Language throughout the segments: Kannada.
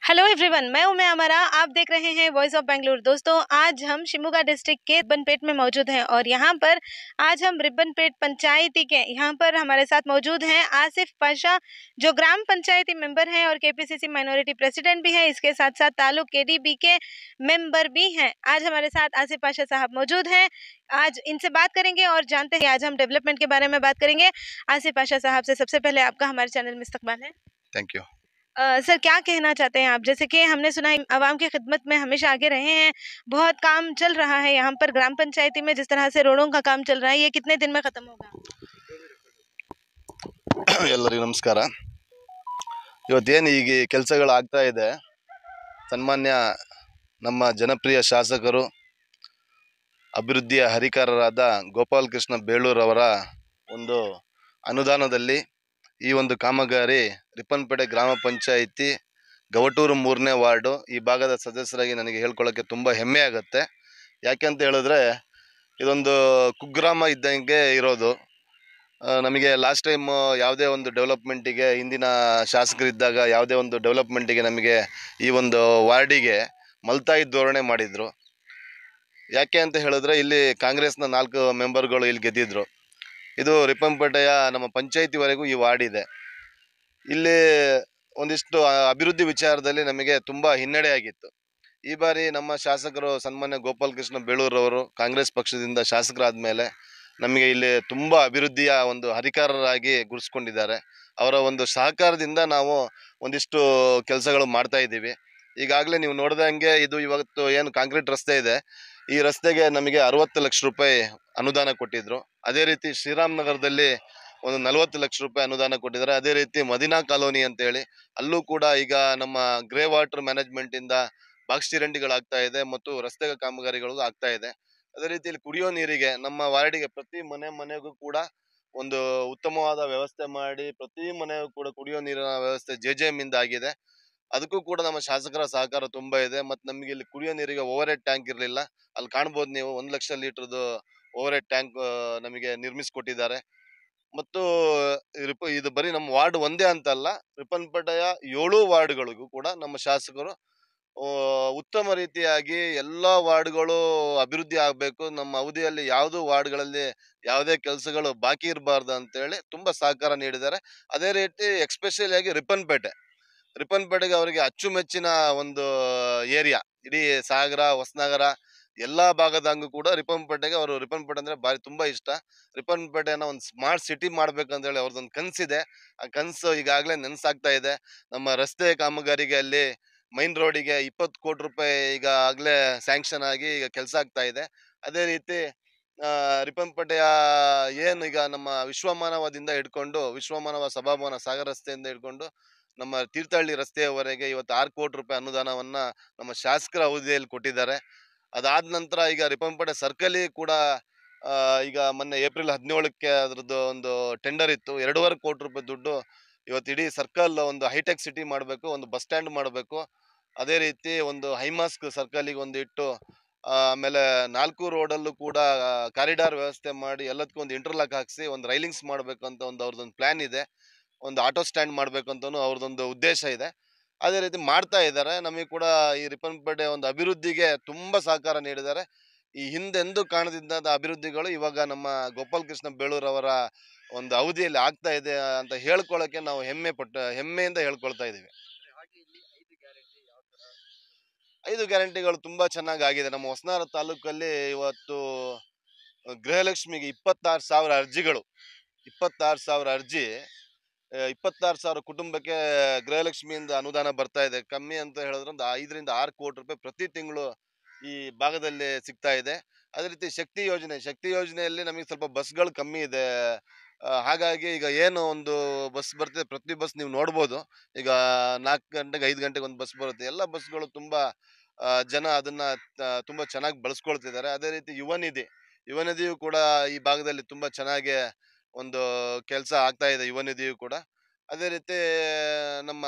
हेलो एवरीवन, मैं उम्मे अमरा। आप देख रहे हैं वॉइस ऑफ बेंगलुरु। दोस्तों, आज हम शिमोगा डिस्ट्रिक्ट के रिब्बनपेट में मौजूद हैं और यहाँ पर आज हम रिब्बनपेट पंचायती के यहाँ पर हमारे साथ मौजूद हैं आसिफ पाशा, जो ग्राम पंचायती मेंबर हैं और केपीसीसी माइनॉरिटी प्रेसिडेंट भी हैं। इसके साथ साथ तालुक केडीबी के मेंबर भी हैं। आज हमारे साथ आसिफ पाशा साहब मौजूद हैं। आज इनसे बात करेंगे और जानते हैं आज हम डेवलपमेंट के बारे में बात करेंगे। आसिफ पाशा साहब से सबसे पहले आपका हमारे चैनल में इस्तकबाल है। Thank you. सर, क्या कहना चाहते हैं आप? जैसे कि हमने सुना है आवाम की खिदमत में हमेशा आगे रहे हैं, बहुत काम चल रहा है यहाँ पर ग्राम पंचायती में, जिस तरह से रोडों का काम चल रहा है, ये कितने दिन में खत्म होगा? ಎಲ್ಲರಿಗೂ ನಮಸ್ಕಾರ. ಇವತ್ತೇನು ಈಗ ಕೆಲಸಗಳಾಗ್ತಾ ಇದೆ, ಸನ್ಮಾನ್ಯ ನಮ್ಮ ಜನಪ್ರಿಯ ಶಾಸಕರು ಅಭಿವೃದ್ಧಿಯ ಹರಿಕಾರರಾದ ಗೋಪಾಲಕೃಷ್ಣ ಬೇಳೂರವರ ಒಂದು ಅನುದಾನದಲ್ಲಿ ಈ ಒಂದು ಕಾಮಗಾರಿ ರಿಪ್ಪನ್ಪೇಟೆ ಗ್ರಾಮ ಪಂಚಾಯಿತಿ ಗವಟೂರು 3ನೇ ವಾರ್ಡು ಈ ಭಾಗದ ಸದಸ್ಯರಾಗಿ ನನಗೆ ಹೇಳ್ಕೊಳ್ಳೋಕ್ಕೆ ತುಂಬ ಹೆಮ್ಮೆ ಆಗುತ್ತೆ. ಯಾಕೆ ಅಂತ ಹೇಳಿದ್ರೆ ಇದೊಂದು ಕುಗ್ರಾಮ ಇದ್ದಂಗೆ ಇರೋದು. ನಮಗೆ ಲಾಸ್ಟ್ ಟೈಮ್ ಯಾವುದೇ ಒಂದು ಡೆವಲಪ್ಮೆಂಟಿಗೆ ಹಿಂದಿನ ಶಾಸಕರಿದ್ದಾಗ ಯಾವುದೇ ಒಂದು ಡೆವಲಪ್ಮೆಂಟಿಗೆ ನಮಗೆ ಈ ಒಂದು ವಾರ್ಡಿಗೆ ಮಲ್ತಾಯಿ ಧೋರಣೆ ಮಾಡಿದರು. ಯಾಕೆ ಅಂತ ಹೇಳಿದ್ರೆ ಇಲ್ಲಿ ಕಾಂಗ್ರೆಸ್ನ 4 ಮೆಂಬರ್ಗಳು ಇಲ್ಲಿ ಗೆದ್ದಿದ್ರು. ಇದು ರಿಪ್ಪನ್ಪೇಟೆಯ ನಮ್ಮ ಪಂಚಾಯಿತಿವರೆಗೂ ಈ ವಾರ್ಡ್ ಇದೆ. ಇಲ್ಲಿ ಒಂದಿಷ್ಟು ಅಭಿವೃದ್ಧಿ ವಿಚಾರದಲ್ಲಿ ನಮಗೆ ತುಂಬ ಹಿನ್ನಡೆ ಆಗಿತ್ತು. ಈ ಬಾರಿ ನಮ್ಮ ಶಾಸಕರು ಸನ್ಮಾನ್ಯ ಗೋಪಾಲಕೃಷ್ಣ ಬೇಳೂರವರು ಕಾಂಗ್ರೆಸ್ ಪಕ್ಷದಿಂದ ಶಾಸಕರಾದ ಮೇಲೆ ನಮಗೆ ಇಲ್ಲಿ ತುಂಬ ಅಭಿವೃದ್ಧಿಯ ಒಂದು ಹರಿಕಾರರಾಗಿ ಗುರುತಿಸ್ಕೊಂಡಿದ್ದಾರೆ. ಅವರ ಒಂದು ಸಹಕಾರದಿಂದ ನಾವು ಒಂದಿಷ್ಟು ಕೆಲಸಗಳು ಮಾಡ್ತಾ ಇದ್ದೀವಿ. ಈಗಾಗಲೇ ನೀವು ನೋಡಿದಂಗೆ ಇದು ಇವತ್ತು ಏನು ಕಾಂಕ್ರೀಟ್ ರಸ್ತೆ ಇದೆ, ಈ ರಸ್ತೆಗೆ ನಮಗೆ 60 ಲಕ್ಷ ರೂಪಾಯಿ ಅನುದಾನ ಕೊಟ್ಟಿದ್ರು. ಅದೇ ರೀತಿ ಶ್ರೀರಾಮ್ ನಗರದಲ್ಲಿ ಒಂದು 40 ಲಕ್ಷ ರೂಪಾಯಿ ಅನುದಾನ ಕೊಟ್ಟಿದ್ದಾರೆ. ಅದೇ ರೀತಿ ಮದಿನಾ ಕಾಲೋನಿ ಅಂತೇಳಿ ಅಲ್ಲೂ ಕೂಡ ಈಗ ನಮ್ಮ ಗ್ರೇ ವಾಟರ್ ಮ್ಯಾನೇಜ್ಮೆಂಟಿಂದ ಬಾಕ್ಸ್ ಚರಂಡಿಗಳಾಗ್ತಾ ಇದೆ ಮತ್ತು ರಸ್ತೆ ಕಾಮಗಾರಿಗಳಿಗೂ ಆಗ್ತಾ ಇದೆ. ಅದೇ ರೀತಿಯಲ್ಲಿ ಕುಡಿಯೋ ನೀರಿಗೆ ನಮ್ಮ ವಾರ್ಡಿಗೆ ಪ್ರತಿ ಮನೆಗೂ ಕೂಡ ಒಂದು ಉತ್ತಮವಾದ ವ್ಯವಸ್ಥೆ ಮಾಡಿ ಪ್ರತಿ ಮನೆಗೂ ಕೂಡ ಕುಡಿಯೋ ನೀರಿನ ವ್ಯವಸ್ಥೆ JJM ಇಂದ ಆಗಿದೆ. ಅದಕ್ಕೂ ಕೂಡ ನಮ್ಮ ಶಾಸಕರ ಸಹಕಾರ ತುಂಬಾ ಇದೆ. ಮತ್ತು ನಮಗೆ ಇಲ್ಲಿ ಕುಡಿಯೋ ನೀರಿಗೆ ಓವರ್ ಹೆಡ್ ಟ್ಯಾಂಕ್ ಇರಲಿಲ್ಲ. ಅಲ್ಲಿ ಕಾಣ್ಬೋದು ನೀವು 1 ಲಕ್ಷ ಲೀಟರ್ದು ಓವರ್ ಹೆಡ್ ಟ್ಯಾಂಕ್ ನಮಗೆ ನಿರ್ಮಿಸಿಕೊಟ್ಟಿದ್ದಾರೆ. ಮತ್ತು ಇದು ಬರೀ ನಮ್ಮ ವಾರ್ಡ್ ಒಂದೇ ಅಂತಲ್ಲ, ರಿಪ್ಪನ್ಪೇಟೆಯ 7 ವಾರ್ಡ್ಗಳಿಗೂ ಕೂಡ ನಮ್ಮ ಶಾಸಕರು ಉತ್ತಮ ರೀತಿಯಾಗಿ ಎಲ್ಲ ವಾರ್ಡ್ಗಳು ಅಭಿವೃದ್ಧಿ ಆಗಬೇಕು, ನಮ್ಮ ಅವಧಿಯಲ್ಲಿ ಯಾವುದು ವಾರ್ಡ್ಗಳಲ್ಲಿ ಯಾವುದೇ ಕೆಲಸಗಳು ಬಾಕಿ ಇರಬಾರ್ದು ಅಂತೇಳಿ ತುಂಬ ಸಹಕಾರ ನೀಡಿದ್ದಾರೆ. ಅದೇ ರೀತಿ ಎಕ್ಸ್ಪೆಷಲಿ ಆಗಿ ರಿಪ್ಪನ್ಪೇಟೆಗೆ ಅವರಿಗೆ ಅಚ್ಚುಮೆಚ್ಚಿನ ಒಂದು ಏರಿಯಾ. ಇಡೀ ಸಾಗರ, ಹೊಸನಗರ ಎಲ್ಲ ಭಾಗದಂಗೂ ಕೂಡ ರಿಪ್ಪನ್ಪೇಟೆಗೆ ಅವರು ರಿಪ್ಪನ್ಪೇಟೆ ಅಂದರೆ ಭಾರಿ ತುಂಬ ಇಷ್ಟ. ರಿಪ್ಪನ್ಪೇಟೆನ ಒಂದು ಸ್ಮಾರ್ಟ್ ಸಿಟಿ ಮಾಡ್ಬೇಕಂತೇಳಿ ಅವ್ರದ್ದೊಂದು ಕನಸಿದೆ. ಆ ಕನಸು ಈಗಾಗಲೇ ನನಸಾಗ್ತಾ ಇದೆ. ನಮ್ಮ ರಸ್ತೆ ಕಾಮಗಾರಿಗೆ ಅಲ್ಲಿ ಮೈನ್ ರೋಡಿಗೆ 20 ಕೋಟಿ ರೂಪಾಯಿ ಈಗಾಗಲೇ ಸ್ಯಾಂಕ್ಷನ್ ಆಗಿ ಈಗ ಕೆಲಸ ಆಗ್ತಾ ಇದೆ. ಅದೇ ರೀತಿ ರಿಪ್ಪನ್ಪೇಟೆಯ ಏನು ಈಗ ನಮ್ಮ ವಿಶ್ವಮಾನವದಿಂದ ಹಿಡ್ಕೊಂಡು ವಿಶ್ವಮಾನವ ಸಭಾಭವನ ಸಾಗರ ರಸ್ತೆಯಿಂದ ಹಿಡ್ಕೊಂಡು ನಮ್ಮ ತೀರ್ಥಹಳ್ಳಿ ರಸ್ತೆಯವರೆಗೆ ಇವತ್ತು 6 ಕೋಟಿ ರೂಪಾಯಿ ಅನುದಾನವನ್ನ ನಮ್ಮ ಶಾಸಕರ ಅವಧಿಯಲ್ಲಿ ಕೊಟ್ಟಿದ್ದಾರೆ. ಅದಾದ ನಂತರ ಈಗ ರಿಪ್ಪನ್ಪೇಟೆ ಸರ್ಕಲ್ ಕೂಡ ಈಗ ಮೊನ್ನೆ ಏಪ್ರಿಲ್ 17ಕ್ಕೆ ಅದ್ರದ್ದು ಒಂದು ಟೆಂಡರ್ ಇತ್ತು. 2.5 ಕೋಟಿ ರೂಪಾಯಿ ದುಡ್ಡು ಇವತ್ತು ಇಡೀ ಸರ್ಕಲ್ ಒಂದು ಹೈಟೆಕ್ ಸಿಟಿ ಮಾಡಬೇಕು, ಒಂದು ಬಸ್ ಸ್ಟ್ಯಾಂಡ್ ಮಾಡಬೇಕು. ಅದೇ ರೀತಿ ಒಂದು ಹೈಮಾಸ್ಕ್ ಸರ್ಕಲಿಗೆ ಒಂದು ಇಟ್ಟು ಆಮೇಲೆ 4 ರೋಡಲ್ಲೂ ಕೂಡ ಕಾರಿಡಾರ್ ವ್ಯವಸ್ಥೆ ಮಾಡಿ ಎಲ್ಲದಕ್ಕೂ ಒಂದು ಇಂಟರ್ಲಾಕ್ ಹಾಕಿಸಿ ಒಂದು ರೈಲಿಂಗ್ಸ್ ಮಾಡಬೇಕು ಅಂತ ಒಂದು ಅವ್ರದ್ದೊಂದು ಪ್ಲಾನ್ ಇದೆ. ಒಂದು ಆಟೋ ಸ್ಟ್ಯಾಂಡ್ ಮಾಡಬೇಕು ಅಂತಲೂ ಅವ್ರದ್ದೊಂದು ಉದ್ದೇಶ ಇದೆ. ಅದೇ ರೀತಿ ಮಾಡ್ತಾ ಇದ್ದಾರೆ. ನಮಗೆ ಕೂಡ ಈ ರಿಪ್ಪನ್ಪೇಟೆ ಒಂದು ಅಭಿವೃದ್ಧಿಗೆ ತುಂಬ ಸಹಕಾರ ನೀಡಿದ್ದಾರೆ. ಈ ಹಿಂದೆಂದೂ ಕಾಣದಿದ್ದ ಅಭಿವೃದ್ಧಿಗಳು ಇವಾಗ ನಮ್ಮ ಗೋಪಾಲಕೃಷ್ಣ ಬೇಳೂರವರ ಒಂದು ಅವಧಿಯಲ್ಲಿ ಆಗ್ತಾ ಇದೆ ಅಂತ ಹೇಳ್ಕೊಳ್ಳೋಕೆ ನಾವು ಹೆಮ್ಮೆಯಿಂದ ಹೇಳ್ಕೊಳ್ತಾ ಇದ್ದೀವಿ. 5 ಗ್ಯಾರಂಟಿಗಳು ತುಂಬಾ ಚೆನ್ನಾಗಿ ಆಗಿದೆ. ನಮ್ಮ ಹೊಸನಗರ ತಾಲೂಕಲ್ಲಿ ಇವತ್ತು ಗೃಹಲಕ್ಷ್ಮಿಗೆ 26,000 ಅರ್ಜಿಗಳು, 26,000 ಅರ್ಜಿ, 26,000 ಕುಟುಂಬಕ್ಕೆ ಗೃಹಲಕ್ಷ್ಮಿಯಿಂದ ಅನುದಾನ ಬರ್ತಾ ಇದೆ. ಕಮ್ಮಿ ಅಂತ ಹೇಳಿದ್ರೆ ಒಂದು 5ರಿಂದ 6 ಕೋಟಿ ರೂಪಾಯಿ ಪ್ರತಿ ತಿಂಗಳು ಈ ಭಾಗದಲ್ಲಿ ಸಿಗ್ತಾ ಇದೆ. ಅದೇ ರೀತಿ ಶಕ್ತಿ ಯೋಜನೆಯಲ್ಲಿ ನಮಗೆ ಸ್ವಲ್ಪ ಬಸ್ಗಳು ಕಮ್ಮಿ ಇದೆ. ಹಾಗಾಗಿ ಈಗ ಏನು ಒಂದು ಬಸ್ ಬರ್ತಿದೆ, ಪ್ರತಿ ಬಸ್ ನೀವು ನೋಡ್ಬೋದು. ಈಗ 4 ಗಂಟೆಗೆ 5 ಗಂಟೆಗೆ ಒಂದು ಬಸ್ ಬರುತ್ತೆ. ಎಲ್ಲ ಬಸ್ಗಳು ತುಂಬಾ ಜನ ಅದನ್ನ ತುಂಬಾ ಚೆನ್ನಾಗಿ ಬಳಸ್ಕೊಳ್ತಿದ್ದಾರೆ. ಅದೇ ರೀತಿ ಯುವ ನಿಧಿಯು ಕೂಡ ಈ ಭಾಗದಲ್ಲಿ ತುಂಬಾ ಚೆನ್ನಾಗಿ ಒಂದು ಕೆಲಸ ಆಗ್ತಾ ಇದೆ, ಯುವ ನಿಧಿಯು ಕೂಡ. ಅದೇ ರೀತಿ ನಮ್ಮ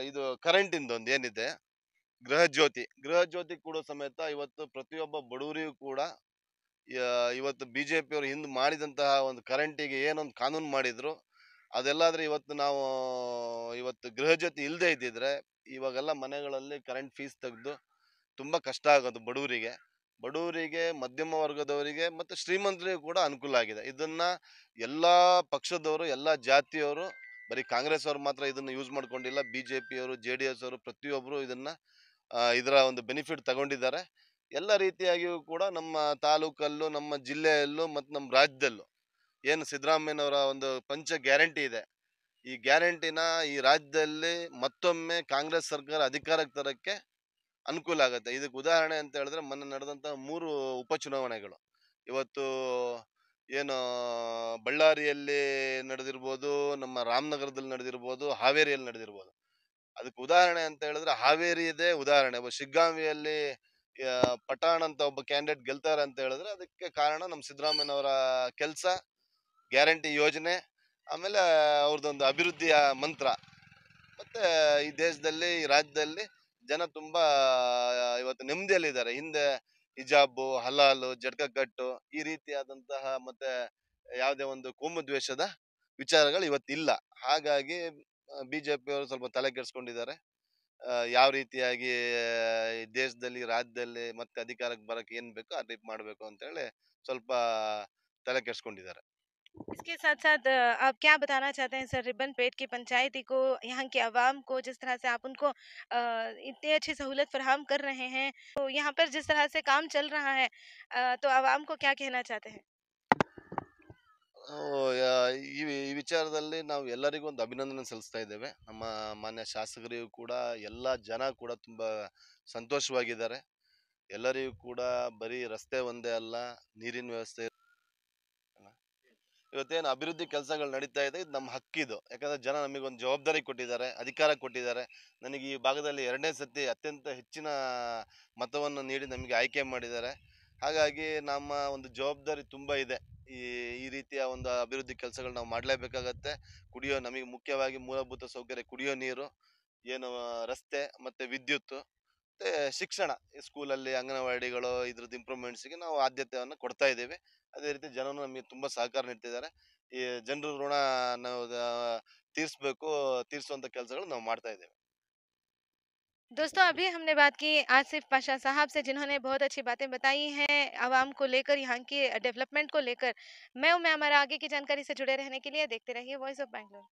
ಇದು ಕರೆಂಟಿಂದ ಒಂದು ಏನಿದೆ ಗೃಹ ಜ್ಯೋತಿ ಕೂಡ ಸಮೇತ ಇವತ್ತು ಪ್ರತಿಯೊಬ್ಬ ಬಡವರಿಗೂ ಕೂಡ ಇವತ್ತು BJP ಅವರು ಹಿಂದೆ ಮಾಡಿದಂತಹ ಒಂದು ಕರೆಂಟಿಗೆ ಏನೊಂದು ಕಾನೂನು ಮಾಡಿದ್ರು, ಅದೆಲ್ಲಾದ್ರೆ ಇವತ್ತು ನಾವು ಇವತ್ತು ಗೃಹ ಜ್ಯೋತಿ ಇಲ್ಲದೆ ಇದ್ದಿದ್ರೆ ಇವಾಗೆಲ್ಲ ಮನೆಗಳಲ್ಲಿ ಕರೆಂಟ್ ಫೀಸ್ ತೆಗೆದು ತುಂಬಾ ಕಷ್ಟ ಆಗೋದು ಬಡವರಿಗೆ. ಬಡವರಿಗೆ, ಮಧ್ಯಮ ವರ್ಗದವರಿಗೆ ಮತ್ತು ಶ್ರೀಮಂತರಿಗೂ ಕೂಡ ಅನುಕೂಲ ಆಗಿದೆ. ಇದನ್ನ ಎಲ್ಲಾ ಪಕ್ಷದವರು, ಎಲ್ಲಾ ಜಾತಿಯವರು, ಬರೀ ಕಾಂಗ್ರೆಸ್ ಅವರು ಮಾತ್ರ ಇದನ್ನ ಯೂಸ್ ಮಾಡ್ಕೊಂಡಿಲ್ಲ. ಬಿಜೆಪಿಯವರು, ಜೆಡಿಎಸ್ ಅವರು ಪ್ರತಿಯೊಬ್ಬರು ಇದನ್ನ ಇದರ ಒಂದು ಬೆನಿಫಿಟ್ ತಗೊಂಡಿದ್ದಾರೆ. ಎಲ್ಲ ರೀತಿಯಾಗಿಯೂ ಕೂಡ ನಮ್ಮ ತಾಲೂಕಲ್ಲೂ, ನಮ್ಮ ಜಿಲ್ಲೆಯಲ್ಲೂ ಮತ್ತು ನಮ್ಮ ರಾಜ್ಯದಲ್ಲೂ ಏನು ಸಿದ್ದರಾಮಯ್ಯನವರ ಒಂದು ಪಂಚ ಗ್ಯಾರಂಟಿ ಇದೆ. ಈ ಗ್ಯಾರಂಟಿನ ಈ ರಾಜ್ಯದಲ್ಲಿ ಮತ್ತೊಮ್ಮೆ ಕಾಂಗ್ರೆಸ್ ಸರ್ಕಾರ ಅಧಿಕಾರಕ್ಕೆ ತರಕ್ಕೆ ಅನುಕೂಲ ಆಗತ್ತೆ. ಇದಕ್ಕೆ ಉದಾಹರಣೆ ಅಂತ ಹೇಳಿದ್ರೆ ಮೊನ್ನೆ ನಡೆದಂತಹ 3 ಉಪಚುನಾವಣೆಗಳು. ಇವತ್ತು ಏನು ಬಳ್ಳಾರಿಯಲ್ಲಿ ನಡೆದಿರ್ಬೋದು, ನಮ್ಮ ರಾಮನಗರದಲ್ಲಿ ನಡೆದಿರ್ಬೋದು, ಹಾವೇರಿಯಲ್ಲಿ ನಡೆದಿರ್ಬೋದು. ಅದಕ್ಕೆ ಉದಾಹರಣೆ ಅಂತ ಹೇಳಿದ್ರೆ ಹಾವೇರಿಯದೇ ಉದಾಹರಣೆ. ಶಿಗ್ಗಾಂವಿಯಲ್ಲಿ ಪಠಾಣ್ ಅಂತ ಒಬ್ಬ ಕ್ಯಾಂಡಿಡೇಟ್ ಗೆಲ್ತಾರೆ ಅಂತ ಹೇಳಿದ್ರೆ ಅದಕ್ಕೆ ಕಾರಣ ನಮ್ಮ ಸಿದ್ದರಾಮಯ್ಯನವರ ಕೆಲಸ, ಗ್ಯಾರಂಟಿ ಯೋಜನೆ, ಆಮೇಲೆ ಅವ್ರದ್ದೊಂದು ಅಭಿವೃದ್ಧಿಯ ಮಂತ್ರ. ಮತ್ತೆ ಈ ದೇಶದಲ್ಲಿ, ಈ ರಾಜ್ಯದಲ್ಲಿ ಜನ ತುಂಬಾ ಇವತ್ತು ನೆಮ್ಮದಿಯಲ್ಲಿದ್ದಾರೆ. ಹಿಂದೆ ಹಿಜಾಬು, ಹಲಾಲು, ಜಡ್ಕ ಕಟ್ಟು ಈ ರೀತಿಯಾದಂತಹ ಮತ್ತೆ ಯಾವುದೇ ಒಂದು ಕೋಮು ದ್ವೇಷದ ವಿಚಾರಗಳು ಇವತ್ತಿಲ್ಲ. ಹಾಗಾಗಿ ಬಿಜೆಪಿ ಅವರು ಸ್ವಲ್ಪ ತಲೆ ಕೆಡಿಸ್ಕೊಂಡಿದ್ದಾರೆ. ಯಾವ ರೀತಿಯಾಗಿ ಈ ದೇಶದಲ್ಲಿ, ರಾಜ್ಯದಲ್ಲಿ ಮತ್ತೆ ಅಧಿಕಾರಕ್ಕೆ ಬರಕ್ಕೆ ಏನ್ ಬೇಕೋ ಆ ರೀತಿ ಮಾಡ್ಬೇಕು ಅಂತ ಹೇಳಿ ಸ್ವಲ್ಪ ತಲೆ ಕೆಡಿಸ್ಕೊಂಡಿದ್ದಾರೆ. इसके साथ-साथ आप क्या बताना चाहते हैं सर रिबन पेट की पंचायती को, यहाँ की आवाम को जिस तरह से आप उनको इतनी अच्छी सहूलत फ़राहम कर रहे हैं, तो यहाँ पर जिस तरह से काम चल रहा है तो आवाम को क्या कहना चाहते हैं? ಈ ವಿಚಾರದಲ್ಲಿ ನಾವು ಎಲ್ಲರಿಗೂ ಒಂದು ಅಭಿನಂದನೆ ಸಲ್ಲಿಸ್ತಾ ಇದ್ದೇವೆ. ನಮ್ಮ ಮಾನ್ಯ ಶಾಸಕರಿಗೂ ಕೂಡ, ಎಲ್ಲ ಜನ ಕೂಡ ತುಂಬಾ ಸಂತೋಷವಾಗಿದ್ದಾರೆ. ಎಲ್ಲರಿಗೂ ಕೂಡ ಬರೀ ರಸ್ತೆ ಒಂದೇ ಅಲ್ಲ, ನೀರಿನ ವ್ಯವಸ್ಥೆ ಇವತ್ತೇನು ಅಭಿವೃದ್ಧಿ ಕೆಲಸಗಳು ನಡೀತಾ ಇದೆ, ಇದು ನಮ್ಮ ಹಕ್ಕಿದು. ಯಾಕಂದ್ರೆ ಜನ ನಮಗೊಂದು ಜವಾಬ್ದಾರಿ ಕೊಟ್ಟಿದ್ದಾರೆ, ಅಧಿಕಾರ ಕೊಟ್ಟಿದ್ದಾರೆ. ನನಗೆ ಈ ಭಾಗದಲ್ಲಿ 2ನೇ ಸತಿ ಅತ್ಯಂತ ಹೆಚ್ಚಿನ ಮತವನ್ನು ನೀಡಿ ನಮಗೆ ಆಯ್ಕೆ ಮಾಡಿದ್ದಾರೆ. ಹಾಗಾಗಿ ನಮ್ಮ ಒಂದು ಜವಾಬ್ದಾರಿ ತುಂಬಾ ಇದೆ. ಈ ಈ ರೀತಿಯ ಒಂದು ಅಭಿವೃದ್ಧಿ ಕೆಲಸಗಳು ನಾವು ಮಾಡಲೇಬೇಕಾಗತ್ತೆ. ನಮಗೆ ಮುಖ್ಯವಾಗಿ ಮೂಲಭೂತ ಸೌಕರ್ಯ, ಕುಡಿಯೋ ನೀರು, ಏನು ರಸ್ತೆ ಮತ್ತೆ ವಿದ್ಯುತ್, ಮತ್ತೆ ಶಿಕ್ಷಣ, ಈ ಸ್ಕೂಲಲ್ಲಿ ಅಂಗನವಾಡಿಗಳು ಇದ್ರದ್ದು ಇಂಪ್ರೂವ್ಮೆಂಟ್ಸ್ಗೆ ನಾವು ಆದ್ಯತೆಯನ್ನು ಕೊಡ್ತಾ ಇದ್ದೇವೆ. ಅದೇ ರೀತಿ ಜನರು ನಮಗೆ ತುಂಬಾ ಸಹಕಾರ ನೀಡ್ತಿದ್ದಾರೆ. ಈ ಜನರ ಋಣ ನಾವು ತೀರಿಸುವಂತ ಕೆಲಸಗಳು ನಾವು ಮಾಡ್ತಾ ಇದ್ದೇವೆ. दोस्तों अभी हमने बात की आसिफ पाशा साहब से, जिन्होंने बहुत अच्छी बातें बताई हैं आवाम को लेकर, यहाँ की डेवलपमेंट को लेकर। मैं हूं, मैं हमारा आगे की जानकारी से जुड़े रहने के लिए देखते रहिए वॉइस ऑफ बैंगलोर।